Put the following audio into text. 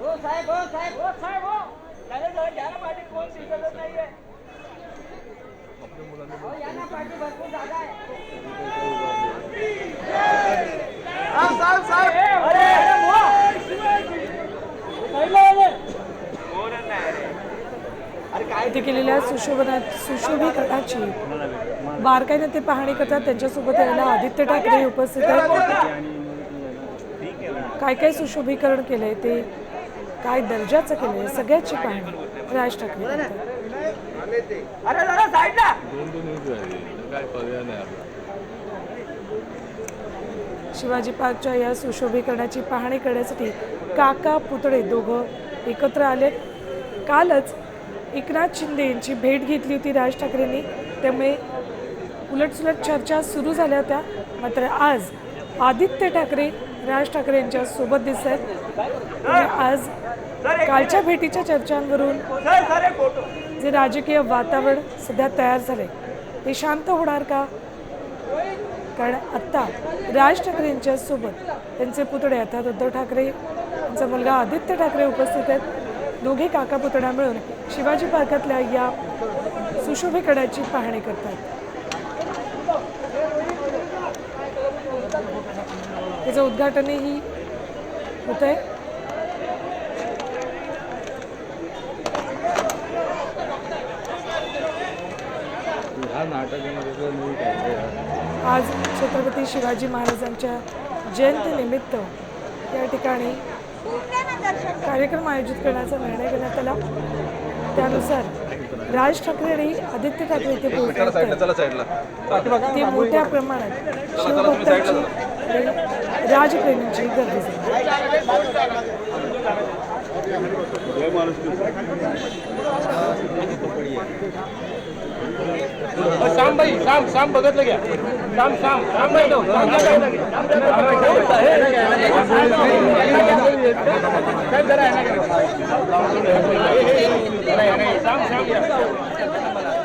हो साहेब, हो साहेब, हो साहेब, हो. जरा घ्या ना पाठी, कोण दिसतच नाहीये. हो, या ना पाठी, भरपूर जागा आहे. साहेब, साहेब. इथे केलेल्या सुशोभीकरणाची बारकाईने ते पाहणी करतात. त्यांच्यासोबत यायला आदित्य ठाकरे उपस्थित आहेत. काय काय सुशोभीकरण केलंय, ते काय दर्जाचं केलंय, सगळ्याची पाहणी राज ठाकरे करतात. अरे जरा साईडला. शिवाजी पार्कच्या या सुशोभीकरणाची पाहणी करण्यासाठी काका पुतळे दोघं एकत्र आले. कालच एकनाथ शिंदे यांची भेट घेतली होती राज ठाकरेंनी, त्यामुळे उलटसुलट चर्चा सुरू झाल्या होत्या. मात्र आज आदित्य ठाकरे राज ठाकरे यांच्या सोबत दिसत आहेत. आज कालच्या भेटीच्या चर्चांवरून जे राजकीय वातावरण सध्या तयार झाले ते शांत होणार का? कारण आत्ता राज ठाकरे यांच्या सोबत त्यांचे पुतळे अर्थात उद्धव ठाकरे यांचा मुलगा आदित्य ठाकरे उपस्थित आहेत. दोघे काका पुतळा मिळून शिवाजी पार्कातल्या या सुशोभीकरणाची पाहणी करतात. त्याचं उद्घाटनही होत आहे. आज छत्रपती शिवाजी महाराजांच्या जयंतीनिमित्त या ठिकाणी कार्यक्रम आयोजित करण्याचा निर्णय घेण्यात आला. त्यानुसार राज ठाकरे आणि आदित्य ठाकरे इथे पोहोचतात. ते मोठ्या प्रमाणात शिवभक्तांची आणि राजप्रेमींची गर्दी झाली. श्याम भाई, श्याम बघितलं घ्या. श्याम भाई श्याम